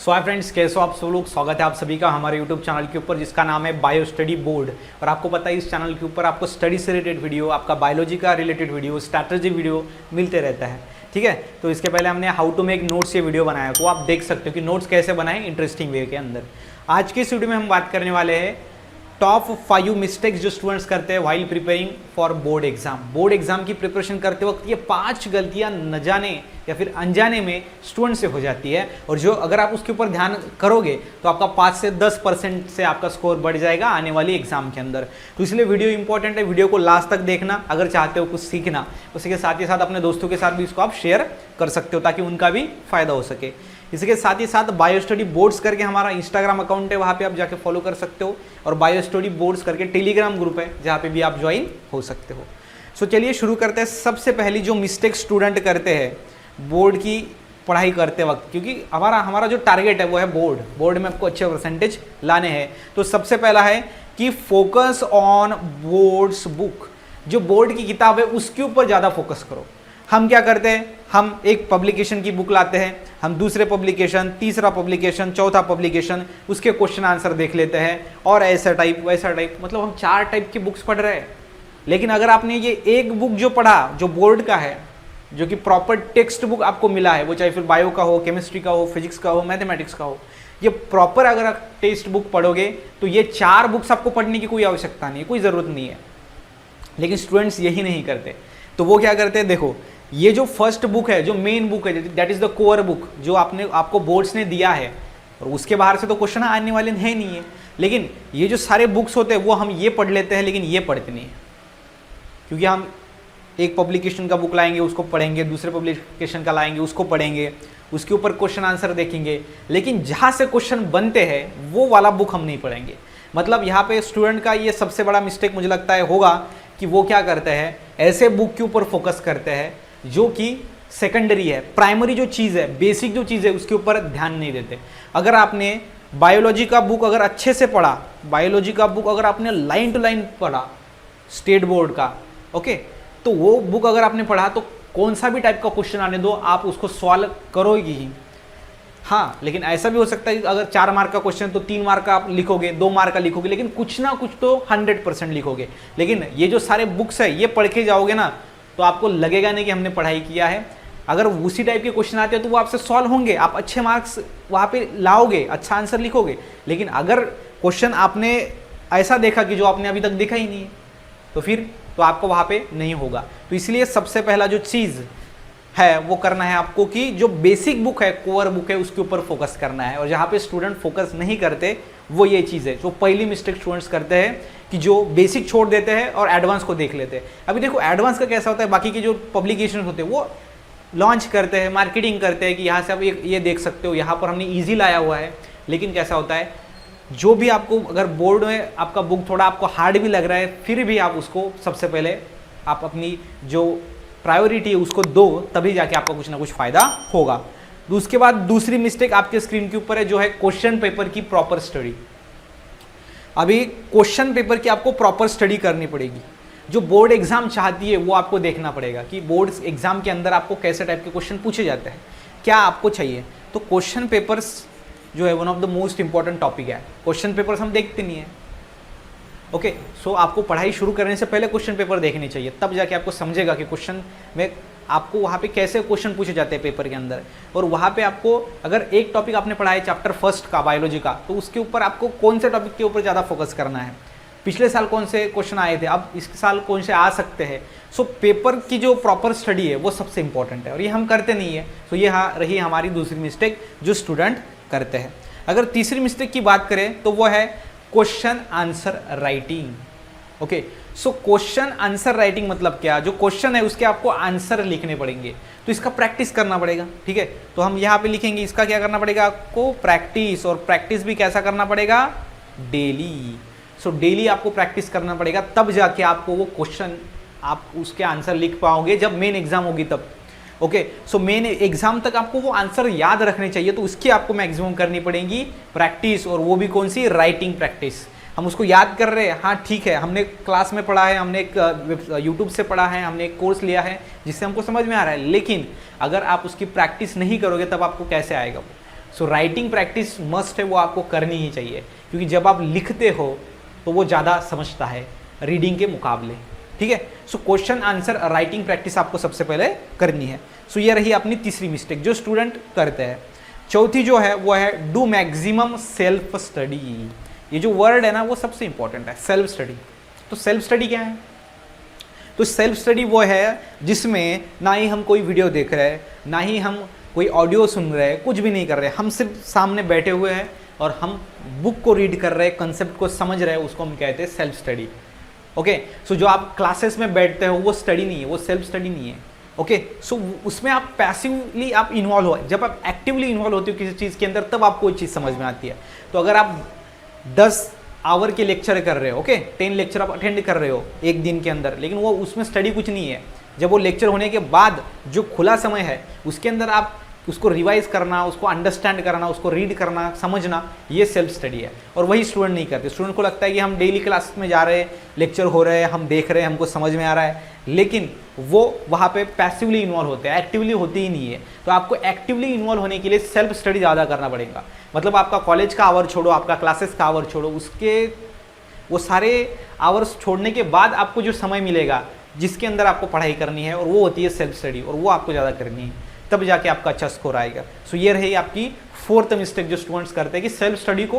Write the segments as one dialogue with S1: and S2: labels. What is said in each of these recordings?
S1: सो hi friends, कैसे हो आप सब लोग। स्वागत है आप सभी का हमारे यूट्यूब चैनल के ऊपर जिसका नाम है बायो स्टडी बोर्ड। और आपको पता है इस चैनल के ऊपर आपको स्टडी से रिलेटेड वीडियो, आपका बायोलॉजी का रिलेटेड वीडियो, स्ट्रैटेजी वीडियो मिलते रहता है। ठीक है, तो इसके पहले हमने हाउ टू मेक नोट्स ये वीडियो बनाया, तो आप देख सकते हो कि नोट्स कैसे बनाएं इंटरेस्टिंग वे के अंदर। आज के इस वीडियो में हम बात करने वाले हैं टॉप 5 मिस्टेक्स जो स्टूडेंट्स करते हैं while preparing for board exam. Board exam की प्रिपरेशन करते वक्त ये 5 गलतियां न जाने या फिर अनजाने में स्टूडेंट से हो जाती है, और जो अगर आप उसके ऊपर ध्यान करोगे तो आपका 5 से 10% से आपका स्कोर बढ़ जाएगा आने वाली एग्जाम के अंदर। तो इसलिए वीडियो इंपॉर्टेंट है, वीडियो को लास्ट तक देखना अगर चाहते हो कुछ सीखना। उसी के साथ ही साथ अपने दोस्तों के साथ भी इसको आप शेयर कर सकते हो ताकि उनका भी फायदा हो सके। इसके साथ ही साथ बायो स्टडी बोर्ड्स करके हमारा इंस्टाग्राम अकाउंट है, वहाँ पे आप जाके फॉलो कर सकते हो, और बायो स्टडी बोर्ड्स करके टेलीग्राम ग्रुप है जहाँ पे भी आप ज्वाइन हो सकते हो। सो चलिए शुरू करते हैं। सबसे पहली जो मिस्टेक स्टूडेंट करते हैं बोर्ड की पढ़ाई करते वक्त, क्योंकि हमारा जो टारगेट है वो है बोर्ड में आपको अच्छे परसेंटेज लाने हैं। तो सबसे पहला है कि फोकस ऑन बोर्ड्स बुक। जो बोर्ड की किताब है उसके ऊपर ज़्यादा फोकस करो। हम क्या करते हैं, हम एक पब्लिकेशन की बुक लाते हैं, हम दूसरे पब्लिकेशन, तीसरा पब्लिकेशन, चौथा पब्लिकेशन, उसके क्वेश्चन आंसर देख लेते हैं, और ऐसा टाइप वैसा टाइप, मतलब हम 4 टाइप की बुक्स पढ़ रहे हैं। लेकिन अगर आपने ये एक बुक जो पढ़ा जो बोर्ड का है, जो कि प्रॉपर टेक्स्ट बुक आपको मिला है, वो चाहे फिर बायो का हो, केमिस्ट्री का हो, फिजिक्स का हो, मैथमेटिक्स का हो, ये प्रॉपर अगर आप टेक्स्ट बुक पढ़ोगे तो ये 4 बुक्स आपको पढ़ने की कोई आवश्यकता नहीं है, कोई ज़रूरत नहीं है। लेकिन स्टूडेंट्स यही नहीं करते, तो वो क्या करते हैं, देखो ये जो फर्स्ट बुक है, जो मेन बुक है, that is the core book, जो आपको बोर्ड्स ने दिया है, और उसके बाहर से तो क्वेश्चन आने वाले है नहीं है। लेकिन ये जो सारे बुक्स होते हैं वो हम ये पढ़ लेते हैं, लेकिन ये पढ़ते नहीं है, क्योंकि हम एक पब्लिकेशन का बुक लाएंगे उसको पढ़ेंगे, दूसरे पब्लिकेशन का लाएंगे उसको पढ़ेंगे, उसके ऊपर क्वेश्चन आंसर देखेंगे, लेकिन जहाँ से क्वेश्चन बनते हैं वो वाला बुक हम नहीं पढ़ेंगे। मतलब यहाँ पे स्टूडेंट का ये सबसे बड़ा मिस्टेक मुझे लगता है होगा कि वो क्या करते हैं, ऐसे बुक के ऊपर फोकस करते हैं जो कि सेकेंडरी है, प्राइमरी जो चीज़ है, बेसिक जो चीज़ है उसके ऊपर ध्यान नहीं देते। अगर आपने बायोलॉजी का बुक अगर अच्छे से पढ़ा, बायोलॉजी का बुक अगर आपने लाइन टू लाइन पढ़ा स्टेट बोर्ड का, ओके, तो वो बुक अगर आपने पढ़ा तो कौन सा भी टाइप का क्वेश्चन आने दो आप उसको सॉल्व करोगे ही। हाँ, लेकिन ऐसा भी हो सकता है कि अगर 4 मार्क का क्वेश्चन तो 3 मार्क का आप लिखोगे, 2 मार्क का लिखोगे, लेकिन कुछ ना कुछ तो 100% लिखोगे। लेकिन ये जो सारे बुक्स है ये पढ़ के जाओगे ना तो आपको लगेगा नहीं कि हमने पढ़ाई किया है। अगर उसी टाइप के क्वेश्चन आते हैं तो वो आपसे सॉल्व होंगे, आप अच्छे मार्क्स वहाँ पे लाओगे, अच्छा आंसर लिखोगे। लेकिन अगर क्वेश्चन आपने ऐसा देखा कि जो आपने अभी तक देखा ही नहीं है, तो फिर तो आपको वहाँ पे नहीं होगा। तो इसलिए सबसे पहला जो चीज़ है वो करना है आपको कि जो बेसिक बुक है, कोर बुक है, उसके ऊपर फोकस करना है। और जहाँ पे स्टूडेंट फोकस नहीं करते वो ये चीज़ है जो पहली मिस्टेक स्टूडेंट्स करते हैं कि जो बेसिक छोड़ देते हैं और एडवांस को देख लेते हैं। अभी देखो एडवांस का कैसा होता है, बाकी के जो पब्लिकेशन होते हैं वो लॉन्च करते हैं, मार्केटिंग करते हैं कि यहाँ से आप ये देख सकते हो, यहाँ पर हमने ईजी लाया हुआ है। लेकिन कैसा होता है, जो भी आपको अगर बोर्ड में आपका बुक थोड़ा आपको हार्ड भी लग रहा है, फिर भी आप उसको सबसे पहले आप अपनी जो प्रायोरिटी है उसको दो, तभी जाके आपका कुछ ना कुछ फायदा होगा। तो उसके बाद दूसरी मिस्टेक आपके स्क्रीन के ऊपर है जो है क्वेश्चन पेपर की प्रॉपर स्टडी। अभी क्वेश्चन पेपर की आपको प्रॉपर स्टडी करनी पड़ेगी। जो बोर्ड एग्जाम चाहती है वो आपको देखना पड़ेगा कि बोर्ड एग्जाम के अंदर आपको कैसे टाइप के क्वेश्चन पूछे जाते हैं, क्या आपको चाहिए। तो क्वेश्चन पेपर्स जो है one of the most important topic है। क्वेश्चन पेपर्स हम देखते नहीं है, ओके। सो आपको पढ़ाई शुरू करने से पहले क्वेश्चन पेपर देखने चाहिए, तब जाके आपको समझेगा कि क्वेश्चन में आपको वहाँ पे कैसे क्वेश्चन पूछे जाते हैं पेपर के अंदर। और वहाँ पे आपको अगर एक टॉपिक आपने पढ़ा है चैप्टर फर्स्ट का बायोलॉजी का, तो उसके ऊपर आपको कौन से टॉपिक के ऊपर ज़्यादा फोकस करना है, पिछले साल कौन से क्वेश्चन आए थे, अब इस साल कौन से आ सकते हैं। सो पेपर की जो प्रॉपर स्टडी है वो सबसे इंपॉर्टेंट है, और ये हम करते नहीं है। सो ये रही हमारी दूसरी मिस्टेक जो स्टूडेंट करते हैं। अगर तीसरी मिस्टेक की बात करें तो वो है question answer writing, okay. So question answer writing मतलब क्या, जो क्वेश्चन है उसके आपको आंसर लिखने पड़ेंगे, तो इसका प्रैक्टिस करना पड़ेगा, ठीक है। तो हम यहाँ पे लिखेंगे, इसका क्या करना पड़ेगा आपको, प्रैक्टिस। और प्रैक्टिस भी कैसा करना पड़ेगा, डेली। सो डेली आपको प्रैक्टिस करना पड़ेगा, तब जाके आपको वो क्वेश्चन आप उसके आंसर लिख पाओगे जब मेन एग्जाम होगी तब, ओके। सो मेन एग्जाम तक आपको वो आंसर याद रखने चाहिए, तो उसकी आपको मैक्सिमम करनी पड़ेगी प्रैक्टिस। और वो भी कौन सी, राइटिंग प्रैक्टिस। हम उसको याद कर रहे हैं, हाँ ठीक है, हमने क्लास में पढ़ा है, हमने एक यूट्यूब से पढ़ा है, हमने एक कोर्स लिया है जिससे हमको समझ में आ रहा है, लेकिन अगर आप उसकी प्रैक्टिस नहीं करोगे तब आपको कैसे आएगा वो। सो राइटिंग प्रैक्टिस मस्ट है, वो आपको करनी ही चाहिए, क्योंकि जब आप लिखते हो तो वो ज़्यादा समझता है रीडिंग के मुकाबले, ठीक है। So question answer writing practice आपको सबसे पहले करनी है। सो ये रही अपनी तीसरी मिस्टेक जो स्टूडेंट करते हैं। चौथी जो है वो है डू मैक्सिमम सेल्फ स्टडी। ये जो वर्ड है ना वो सबसे इंपॉर्टेंट है, सेल्फ स्टडी। तो सेल्फ स्टडी क्या है? तो सेल्फ स्टडी वो है जिसमें ना ही हम कोई वीडियो देख रहे हैं, ना ही हम कोई ऑडियो सुन रहे हैं, कुछ भी नहीं कर रहे, हम सिर्फ सामने बैठे हुए हैं और हम बुक को रीड कर रहे हैं, कंसेप्ट को समझ रहे हैं, उसको हम कहते हैं सेल्फ स्टडी। ओके, सो जो आप क्लासेस में बैठते हो वो स्टडी नहीं है, वो सेल्फ स्टडी नहीं है। ओके, सो उसमें आप पैसिवली आप इन्वॉल्व हो, जब आप एक्टिवली इन्वॉल्व होते हो किसी चीज़ के अंदर तब आपको कोई चीज़ समझ में आती है। तो अगर आप 10 आवर के लेक्चर कर रहे हो, ओके 10 लेक्चर आप अटेंड कर रहे हो एक दिन के अंदर, लेकिन वो उसमें स्टडी कुछ नहीं है। जब वो लेक्चर होने के बाद जो खुला समय है उसके अंदर आप उसको रिवाइज करना, उसको अंडरस्टैंड करना, उसको रीड करना, समझना, ये सेल्फ स्टडी है। और वही स्टूडेंट नहीं करते। स्टूडेंट को लगता है कि हम डेली क्लास में जा रहे हैं, लेक्चर हो रहे हैं, हम देख रहे हैं, हमको समझ में आ रहा है, लेकिन वो वहाँ पे पैसिवली इन्वॉल्व होते हैं, एक्टिवली होते ही नहीं है। तो आपको एक्टिवली इन्वॉल्व होने के लिए सेल्फ स्टडी ज़्यादा करना पड़ेगा। मतलब आपका कॉलेज का आवर छोड़ो, आपका क्लासेस का आवर छोड़ो, उसके वो सारे आवर्स छोड़ने के बाद आपको जो समय मिलेगा जिसके अंदर आपको पढ़ाई करनी है, और वो होती है सेल्फ स्टडी, और वो आपको ज़्यादा करनी है, तब जाके आपका अच्छा स्कोर आएगा। सो ये रही आपकी फोर्थ मिस्टेक जो स्टूडेंट्स करते हैं कि सेल्फ स्टडी को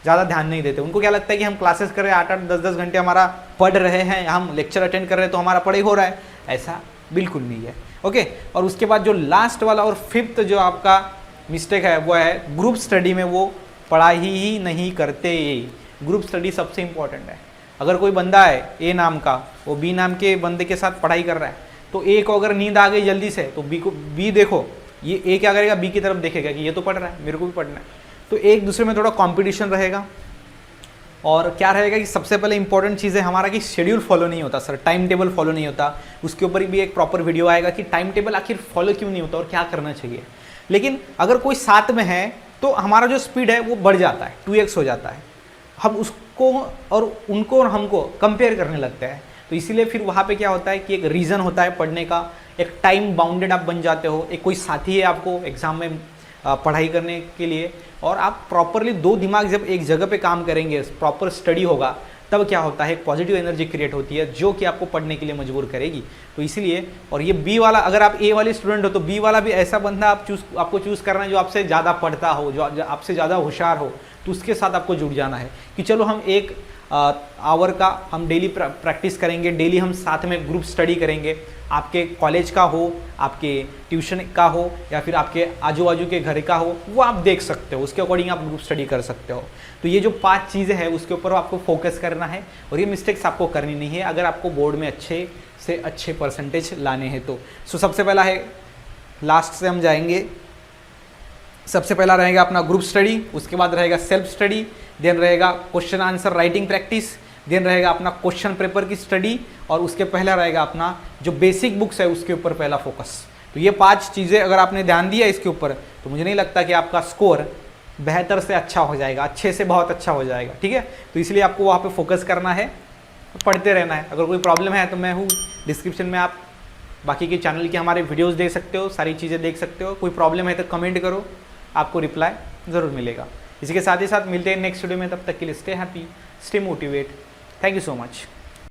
S1: ज़्यादा ध्यान नहीं देते। उनको क्या लगता है कि हम क्लासेस कर रहे हैं, 8-8, 10-10 घंटे हमारा पढ़ रहे हैं, हम लेक्चर अटेंड कर रहे हैं तो हमारा पढ़ाई हो रहा है। ऐसा बिल्कुल नहीं है। ओके, और उसके बाद जो लास्ट वाला और फिफ्थ जो आपका मिस्टेक है वो है ग्रुप स्टडी में वो पढ़ाई ही नहीं करते। ग्रुप स्टडी सबसे इंपॉर्टेंट है। अगर कोई बंदा है ए नाम का, वो बी नाम के बंदे के साथ पढ़ाई कर रहा है, तो ए को अगर नींद आ गई जल्दी से तो बी देखो, ये ए क्या करेगा, बी की तरफ देखेगा कि ये तो पढ़ रहा है, मेरे को भी पढ़ना है। तो एक दूसरे में थोड़ा कंपटीशन रहेगा। और क्या रहेगा कि सबसे पहले इंपॉर्टेंट चीज़ है हमारा कि शेड्यूल फॉलो नहीं होता सर, टाइम टेबल फॉलो नहीं होता। उसके ऊपर भी एक प्रॉपर वीडियो आएगा कि टाइम टेबल आखिर फॉलो क्यों नहीं होता और क्या करना चाहिए। लेकिन अगर कोई साथ में है तो हमारा जो स्पीड है वो बढ़ जाता है, 2x हो जाता है। हम उसको और उनको और हमको कंपेयर करने लगते हैं। तो इसीलिए फिर वहाँ पे क्या होता है कि एक रीज़न होता है पढ़ने का, एक टाइम बाउंडेड आप बन जाते हो, एक कोई साथी है आपको एग्ज़ाम में पढ़ाई करने के लिए, और आप प्रॉपरली 2 दिमाग जब एक जगह पे काम करेंगे, प्रॉपर स्टडी होगा, तब क्या होता है एक पॉजिटिव एनर्जी क्रिएट होती है जो कि आपको पढ़ने के लिए मजबूर करेगी। तो इसीलिए, और ये बी वाला, अगर आप ए वाले स्टूडेंट हो तो बी वाला भी ऐसा बंदा आपको चूज़ करना है जो आपसे ज़्यादा पढ़ता हो, जो आपसे ज़्यादा होशियार हो, तो उसके साथ आपको जुड़ जाना है कि चलो हम एक आवर का हम डेली प्रैक्टिस करेंगे, डेली हम साथ में ग्रुप स्टडी करेंगे। आपके कॉलेज का हो, आपके ट्यूशन का हो, या फिर आपके आजू बाजू के घर का हो, वो आप देख सकते हो, उसके अकॉर्डिंग आप ग्रुप स्टडी कर सकते हो। तो ये जो 5 चीज़ें हैं उसके ऊपर आपको फोकस करना है, और ये मिस्टेक्स आपको करनी नहीं है अगर आपको बोर्ड में अच्छे से अच्छे परसेंटेज लाने हैं तो। सो सबसे पहला है, लास्ट से हम जाएंगे, सबसे पहला रहेगा अपना ग्रुप स्टडी, उसके बाद रहेगा सेल्फ स्टडी, देन रहेगा question answer writing practice, then रहेगा अपना क्वेश्चन पेपर की स्टडी, और उसके पहला रहेगा अपना जो बेसिक बुक्स है उसके ऊपर पहला फोकस। तो ये 5 चीज़ें अगर आपने ध्यान दिया इसके ऊपर, तो मुझे नहीं लगता कि आपका स्कोर बेहतर से अच्छा हो जाएगा, अच्छे से बहुत अच्छा हो जाएगा, ठीक है। तो इसलिए आपको वहाँ पे फोकस करना है, पढ़ते रहना है। अगर कोई प्रॉब्लम है तो मैं हूँ, डिस्क्रिप्शन में आप बाकी के चैनल के हमारे वीडियोज़ देख सकते हो, सारी चीज़ें देख सकते हो। कोई प्रॉब्लम है तो कमेंट करो, आपको रिप्लाई ज़रूर मिलेगा। इसी के साथ ही साथ मिलते हैं नेक्स्ट वीडियो में, तब तक के लिए stay happy, stay motivate. Thank you so much.